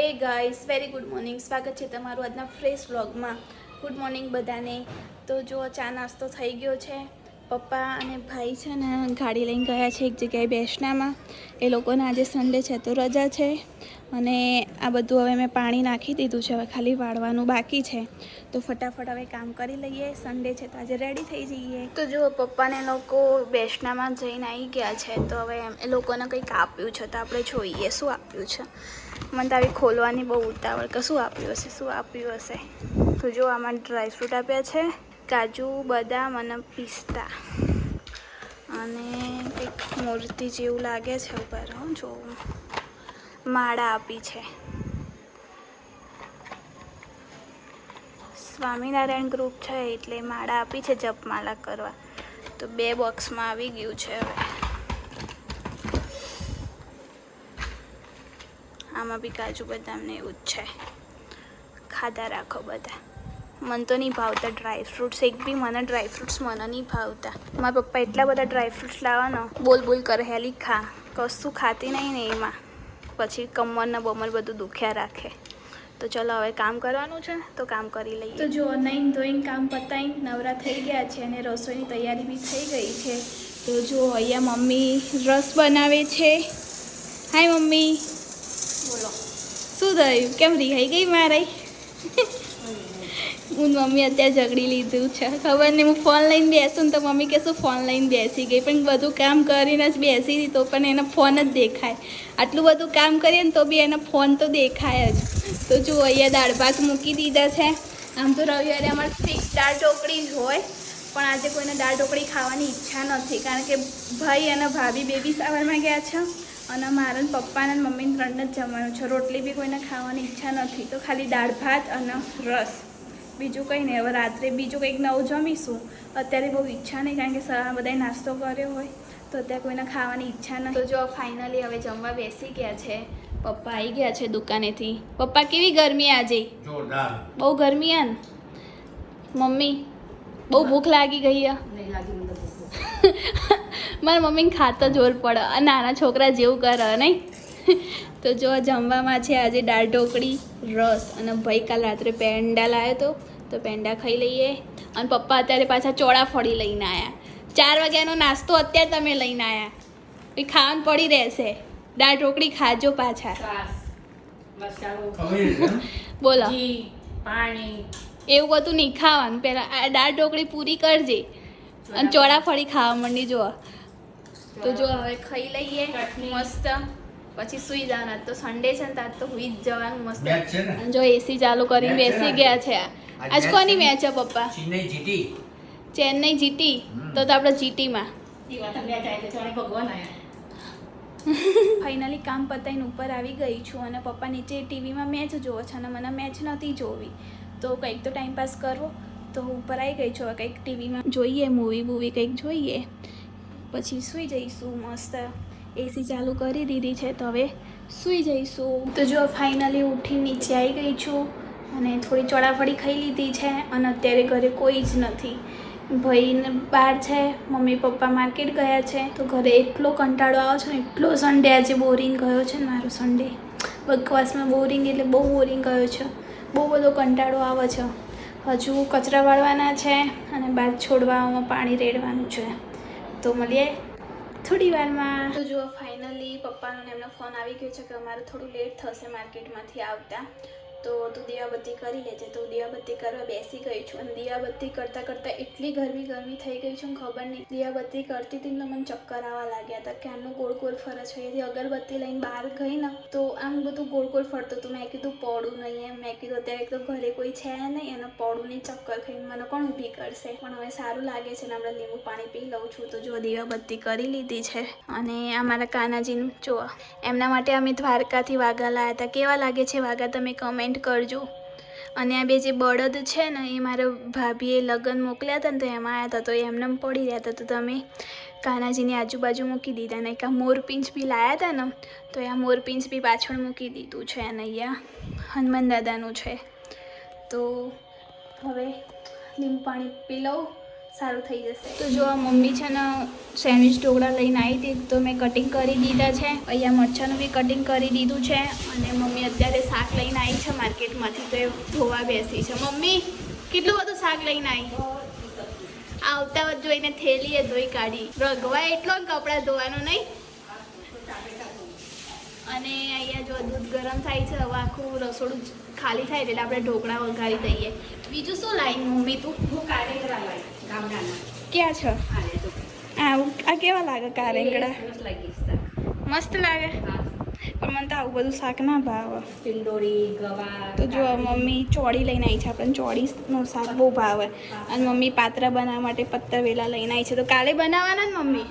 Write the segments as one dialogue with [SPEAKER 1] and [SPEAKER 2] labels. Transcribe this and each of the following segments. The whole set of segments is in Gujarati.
[SPEAKER 1] હે ગાઈસ, વેરી ગુડ મોર્નિંગ. સ્વાગત છે તમારું આજના ફ્રેશ વ્લોગમાં. ગુડ મોર્નિંગ બધાને. તો જો ચા નાસ્તો થઈ ગયો છે. પપ્પા અને ભાઈ છે ને ગાડી લઈને ગયા છે એક જગ્યાએ બેસનામાં. એ લોકોને આજે સન્ડે છે તો રજા છે. અને આ બધું હવે મેં પાણી નાખી દીધું છે, હવે ખાલી વાળવાનું બાકી છે. તો ફટાફટ હવે કામ કરી લઈએ. સન્ડે છે તો આજે રેડી થઈ જઈએ. તો જો પપ્પાને લોકો બેસનામાં જઈને આવી ગયા છે, તો હવે એ લોકોને કંઈક આપ્યું છે તો આપણે જોઈએ શું આપ્યું છે. મને તો આવી ખોલવાની બહુ ઉતાવળ કે શું આપ્યું હશે. તો જો આમાં ડ્રાયફ્રૂટ આપ્યા છે, કાજુ, બદામ અને પિસ્તા, અને કંઈક મૂર્તિ જેવું લાગે છે ઉપર. જો માળા આપી છે. સ્વામિનારાયણ ગ્રુપ છે એટલે માળા આપી છે જપમાળા કરવા. તો 2 બોક્સમાં આવી ગયું છે. હવે આમાં બી કાજુ બદામને એવું જ છે. ખાધા રાખો બધા. મને તો નહીં ભાવતા ડ્રાયફ્રૂટ્સ, એક બી ડ્રાયફ્રૂટ્સ મને નહીં ભાવતા. મારા પપ્પા એટલા બધા ડ્રાયફ્રૂટ્સ લાવવાનો બોલ કરે હેલી ખા, કશું ખાતી નહીં ને એમાં પછી કમરના બમર બધું દુખ્યા રાખે. તો ચલો હવે કામ કરવાનું છે તો કામ કરી લઈએ. તો જો નહીં ધોઈને કામ પતાવીને નવરા થઈ ગયા છે અને રસોઈની તૈયારી બી થઈ ગઈ છે. તો જો અહીંયા મમ્મી રસ બનાવે છે. Hi mummy. બોલો શું થયું? કેમ રિહાઈ ગઈ મારી? હું મમ્મી અત્યારે ઝઘડી લીધું છે. ખબર નહીં, હું ફોન લઈને બેસું ને તો મમ્મી કહેશું ફોન લઈને બેસી ગઈ, પણ બધું કામ કરીને જ બેસી હતી તો પણ એને ફોન જ દેખાય. આટલું બધું કામ કરીએ ને તો બી એને ફોન તો દેખાય જ. તો જો અહીંયા દાળ ભાત મૂકી દીધા છે. આમ તો રવિવારે અમારે ફિક્સ દાળ ઢોકળી જ હોય, પણ આજે કોઈને દાળ ઢોકળી ખાવાની ઈચ્છા નથી, કારણ કે ભાઈ અને ભાભી બેબી શાવરમાં ગયા છે અને મારા પપ્પાને મમ્મીને 3 જ જમવાનું છે. રોટલી બી કોઈને ખાવાની ઈચ્છા નથી, તો ખાલી દાળ ભાત અને રસ, બીજું કંઈ નહીં. હવે રાત્રે બીજું કંઈક નવું જમીશું. અત્યારે બહુ ઈચ્છા નહીં, કારણ કે સવારમાં બધાએ નાસ્તો કર્યો હોય તો અત્યારે કોઈને ખાવાની ઈચ્છા નહીં. તો જો ફાઇનલી હવે જમવા બેસી ગયા છે. પપ્પા આવી ગયા છે દુકાનેથી. પપ્પા કેવી ગરમી આજે? જોરદાર. બહુ ગરમી આ ને મમ્મી? બહુ ભૂખ લાગી ગઈ આ? મારા મમ્મીને ખાતા જોર પડે, નાના છોકરા જેવું કરે નહીં. તો જો જમવામાં છે આજે દાળ ઢોકળી, રસ, અને ભાઈ કાલ રાત્રે પેંડા લાવ્યો તો પેંડા ખાઈ લઈએ. અને પપ્પા અત્યારે પાછા ચોળાફળી લઈને આવ્યા. 4 વાગ્યાનો નાસ્તો અત્યારે તમે લઈને આવ્યા, એ ખાવાનું પડી રહેશે. દાળ ઢોકળી ખાજો પાછા. બોલો પાણી એવું બધું નહીં ખાવાનું, પહેલાં દાળ ઢોકળી પૂરી કરજે અને ચોળાફળી ખાવા માંડી. જો તો જો હવે ખાઈ લઈએ મસ્ત, પછી સુઈ જવાના. તો સન્ડે છે ને તાર તો સુઈ જ જવાનું મસ્ત. જો એસી ચાલુ કરીને બેસી ગયા છે. આજ કોની મેચ છે પપ્પા? ચેન્નઈ જીટી. તો આપણે જીટીમાં. ફાઇનલી કામ પતાવીને ઉપર આવી ગઈ છું અને પપ્પા નીચે ટીવીમાં મેચ જોવે છે અને મને મેચ નથી જોવી, તો કંઈક તો ટાઈમપાસ કરવો. તો ઉપર આવી ગઈ છું. હવે કંઈક ટીવીમાં જોઈએ, મૂવી કંઈક જોઈએ, પછી સૂઈ જઈશું મસ્ત. એસી ચાલુ કરી દીધી છે તો હવે સૂઈ જઈશું. તો જો ફાઇનલી ઉઠી નીચે આવી ગઈ છું અને થોડી ચોળાફળી ખાઈ લીધી છે. અને અત્યારે ઘરે કોઈ જ નથી. ભાઈને બહાર છે, મમ્મી પપ્પા માર્કેટ ગયા છે. તો ઘરે એટલો કંટાળો આવે છે ને, એટલો સન્ડે આજે બોરિંગ ગયો છે ને મારો સન્ડે. બકવાસમાં બોરિંગ એટલે બહુ બોરિંગ ગયો છે. બહુ બધો કંટાળો આવે છે. હજુ કચરા વાળવાના છે અને બહાર છોડવામાં પાણી રેડવાનું છે. તો મળીએ થોડી વારમાં. તો જો ફાઇનલી પપ્પાનો એમનો ફોન આવી ગયો છે કે અમારે થોડું લેટ થશે માર્કેટમાંથી આવતા, તો તું દીવાબત્તી કરી લેજે. તો દીવાબત્તી કરવા બેસી ગઈ છું અને દીવાબત્તી કરતાં એટલી ગરમી થઈ ગઈ છે, ખબર નહીં. દીવાબત્તી કરતી હતી તો મને ચક્કર આવવા લાગ્યા હતા કે આનું ગોળ ફરે છે. એથી અગરબત્તી લઈને બહાર ગઈ ને તો આમ બધું ગોળ ફરતું હતું. મેં કીધું પડું નહીં એમ. મેં કીધું અત્યારે તો ઘરે કોઈ છે નહીં અને પડું નહીં, ચક્કર ખાઈને મને કોણ ઊભી કરશે. પણ હવે સારું લાગે છે ને આપણે લીંબુ પાણી પી લઉં છું. તો જો દીવાબત્તી કરી લીધી છે. અને અમારા કાનાજીને જો એમના માટે અમે દ્વારકાથી વાઘા લાવ્યા હતા. કેવા લાગે છે વાઘા તમે કમેન્ટ કરજો. અને આ બે જે બળદ છે ને એ મારા ભાભીએ લગ્ન મોકલ્યા હતા ને તો એમાં આવ્યા હતા, તો એમને પડી રહ્યા હતા. તો તમે કાનાજીની આજુબાજુ મૂકી દીધા. ને એક મોરપીંછ બી લાવ્યા હતા ને તો આ મોરપીંછ બી પાછળ મૂકી દીધું છે. અને અહીંયા હનુમાન દાદાનું છે. તો હવે લીંબુ પાણી પી લઉં, સારું થઈ જશે. તો જો આ મમ્મી છે ને સેન્ડવિચ ઢોકળા લઈને આવી હતી તો મેં કટિંગ કરી દીધા છે. અહીંયા મરચાંનું બી કટિંગ કરી દીધું છે અને મમ્મી અત્યારે શાક લઈને આવી છે માર્કેટમાંથી તો એ ધોવા બેસી છે. મમ્મી કેટલું બધું શાક લઈને આવી? આવતા વખત જોઈને થેલીએ ધોઈ કાઢી. રગવા એટલો કપડાં ધોવાનું નહીં. અને અહીંયા જો દૂધ ગરમ થાય છે. હવે આખું રસોડું ખાલી થાય એટલે આપણે ઢોકળા વઘારી દઈએ. બીજું શું લાવી મમ્મી તું? ક્યાં છે? આ કેવા લાગે કારેંગડા? મસ્ત લાગે. પણ મને તો આવું બધું શાક ના ભાવે. તો જો મમ્મી ચોળી લઈને આવી છે. આપણને ચોળીનું શાક બહુ ભાવે. અને મમ્મી પાત્રા બનાવવા માટે પત્તા વેલા લઈને આવી છે. તો કાલે બનાવવાના ને મમ્મી?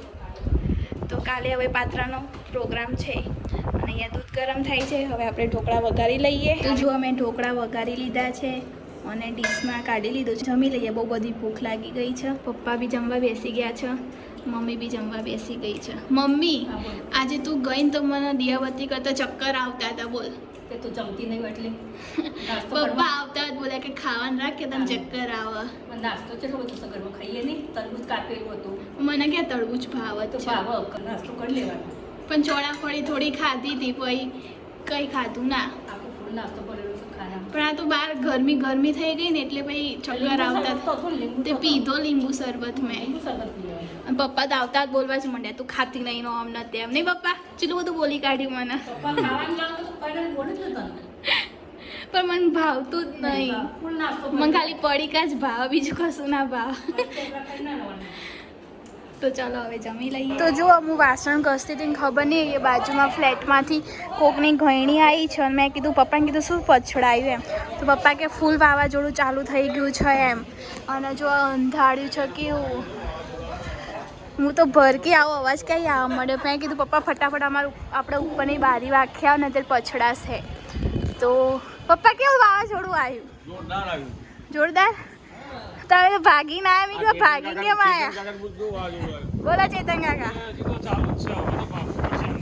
[SPEAKER 1] તો કાલે હવે પાત્રાનો પ્રોગ્રામ છે. અને અહીંયા દૂધ ગરમ થાય છે. હવે આપણે ઢોકળા વઘારી લઈએ. તો જો અમે ઢોકળા વઘારી લીધા છે અને ડીશમાં કાઢી લીધું છે. જમી લઈએ. બહુ બધી ભૂખ લાગી ગઈ છે. પપ્પા બી જમવા બેસી ગયા છે. મમ્મી બી જમવા બેસી ગઈ છે. મમ્મી આજે તું ગઈ ને તો મને દિયાબત્તી કરતા ચક્કર આવતા હતા. બોલ.
[SPEAKER 2] કે તું જમતી નહીં એટલે
[SPEAKER 1] પપ્પા આવતા જ બોલ્યા કે ખાવાનું રાખ કે તને ચક્કર આવે.
[SPEAKER 2] નાસ્તો કેટલો બધો સગરમાં ખાઈએ નહીં. તરબૂચ કાપેલું હતું.
[SPEAKER 1] મને ક્યાં તરબૂચ ભાવે
[SPEAKER 2] તો ભાવ નાસ્તો કરી લેવાનો.
[SPEAKER 1] પણ ચોળાફળી થોડી ખાધી હતી પછી કંઈ ખાધું ના.
[SPEAKER 2] આખું ફૂલ નાસ્તો કરેલો છે ખાના.
[SPEAKER 1] પણ આ તો બહાર ગરમી થઈ ગઈ ને એટલે પછી ચક્કર આવતા તે પીધો લીંબુ શરબત મેં. અને પપ્પા તો આવતા જ બોલવા જ માંડ્યા તું ખાતી નહીં આમ ને તેમ. નહીં પપ્પા ચેટલું બધું બોલી કાઢ્યું મને. પણ મને ભાવતું જ નહીં. મને ખાલી પડીકા જ ભાવ, બીજું કશું ના ભાવ. તો ચાલો હવે જમી લઈએ. તો જો હું વાસણ ઘસતી હતી ખબર નહીં એ બાજુમાં ફ્લેટમાંથી કોકની ઘયણી આવી છે અને મેં કીધું પપ્પાને કીધું શું પછડાયું એમ. તો પપ્પા કે ફૂલ વાવાઝોડું ચાલુ થઈ ગયું છે એમ. અને જો અંધાર્યું છે કેવું. હું તો ભરકી આવો અવાજ ક્યાંય આવવા મળ્યો. મેં કીધું પપ્પા ફટાફટ આપણે ઉપરની બારી વાખ્યા ને ત્યારે પછડાશે. તો પપ્પા કેવું વાવાઝોડું આવ્યું? જોરદાર. તમે તો ભાગી ના આવ્યા. મેં ભાગી કેમ આવ્યા? બોલો ચેતન કાકા.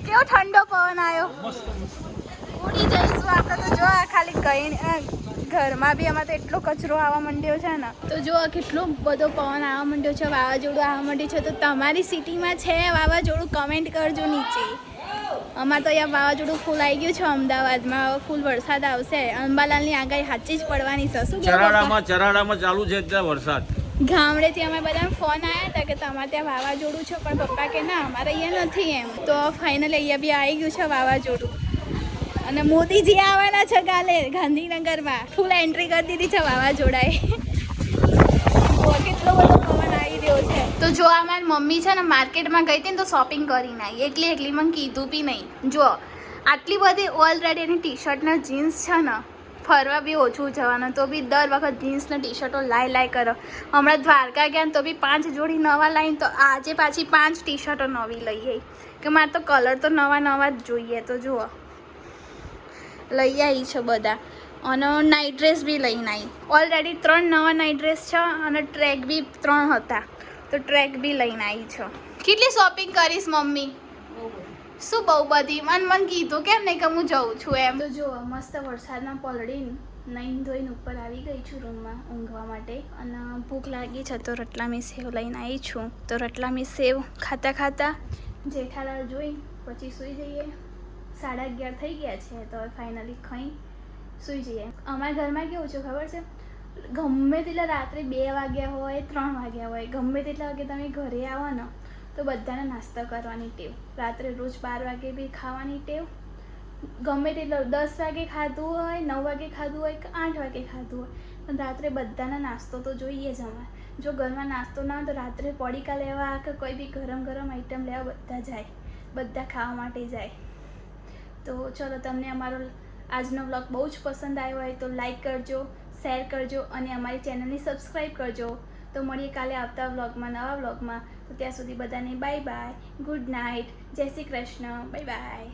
[SPEAKER 1] કેવો ઠંડો પવન આવ્યો. ઉડી જઈશું આપણે તો. જો ખાલી કઈ ઘરમાં બી આમાં તો એટલો કચરો આવવા માંડ્યો છે ને. તો જો કેટલો બધો પવન આવવા માંડ્યો છે, વાવાઝોડું આવવા માંડ્યું છે. તો તમારી સિટીમાં છે વાવાઝોડું? કમેન્ટ કરજો નીચે. અમારે તો અહીંયા વાવાઝોડું ફૂલ આવી ગયું છે અમદાવાદમાં. હવે ફૂલ વરસાદ આવશે. અંબાલાલની આગાહી સાચી જ પડવાની છે. શું
[SPEAKER 3] ચરાડામાં ચાલુ છે ત્યાં વરસાદ.
[SPEAKER 1] ગામડેથી અમે બધાને ફોન આવ્યા હતા કે તમારે ત્યાં વાવાઝોડું છે, પણ પપ્પા કે ના અમારે અહીંયા નથી એમ. તો ફાઇનલી અહીંયા બી આવી ગયું છે વાવાઝોડું. અને મોદીજી આવવાના છે કાલે ગાંધીનગરમાં. ફૂલ એન્ટ્રી કરી દીધી છે વાવાઝોડાએ. કેટલો બધો પવન આવી રહ્યો છે. તો જો આ મારી મમ્મી છે ને માર્કેટમાં ગઈ હતી ને તો શોપિંગ કરીને આવી. એકલી મને કીધું બી નહીં. જો આટલી બધી ઓલરેડી એની ટી શર્ટ ને જીન્સ છે ને. ફરવા બી ઓછું જવાનું તો બી દર વખત જીન્સ ને ટી શર્ટો લાઈ કરો. હમણાં દ્વારકા ગયા ને તો બી 5 જોડી નવા લાવીને તો આજે પાછી 5 ટી શર્ટો નવી લઈ આવી કે મારે તો કલર તો નવા જ જોઈએ. તો જુઓ લઈ આવી છે બધા. અને નાઇટ ડ્રેસ બી લઈને આવી. ઓલરેડી 3 નવા નાઇટ ડ્રેસ છે અને ટ્રેક બી 3 હતા તો ટ્રેક બી લઈને આવી છે. કેટલી શોપિંગ કરીશ મમ્મી? શું બહુ બધી. મને કીધું કેમ નહીં કે હું જઉં છું એમ. તો જો મસ્ત વરસાદમાં પલળીને નહીં ધોઈને ઉપર આવી ગઈ છું રૂમમાં ઊંઘવા માટે. અને ભૂખ લાગી છે તો રતલામી સેવ લઈને આવી છું. તો રતલામી સેવ ખાતા જેઠાલાલ જોઈ પછી સૂઈ જઈએ. 11:30 થઈ ગયા છે તો ફાઇનલી ખાઈ સૂઈ જઈએ. અમારા ઘરમાં કેવું છે ખબર છે? ગમે તેટલા રાત્રે 2 વાગ્યા હોય 3 વાગ્યા હોય ગમે તેટલા વાગે તમે ઘરે આવો ને તો બધાને નાસ્તો કરવાની ટેવ. રાત્રે રોજ 12 વાગે બી ખાવાની ટેવ. ગમે તેટલો 10 વાગે ખાધું હોય 9 વાગે ખાધું હોય કે 8 વાગે ખાધું હોય પણ રાત્રે બધાને નાસ્તો તો જોઈએ જ અમારે. જો ઘરમાં નાસ્તો ના હોય તો રાત્રે પડીકા લેવા કે કોઈ બી ગરમ આઈટમ લેવા બધા જાય. બધા ખાવા માટે જાય. તો ચલો તમને અમારો આજનો વ્લોગ બહુ જ પસંદ આવ્યો હોય તો લાઈક કરજો, શેર કરજો અને અમારી ચેનલને સબસ્ક્રાઈબ કરજો. તો મળીએ કાલે આવતા વ્લોગમાં, નવા વ્લોગમાં. તો ત્યાં સુધી બધાને બાય બાય, ગુડ નાઇટ, જય શ્રી કૃષ્ણ, બાય બાય.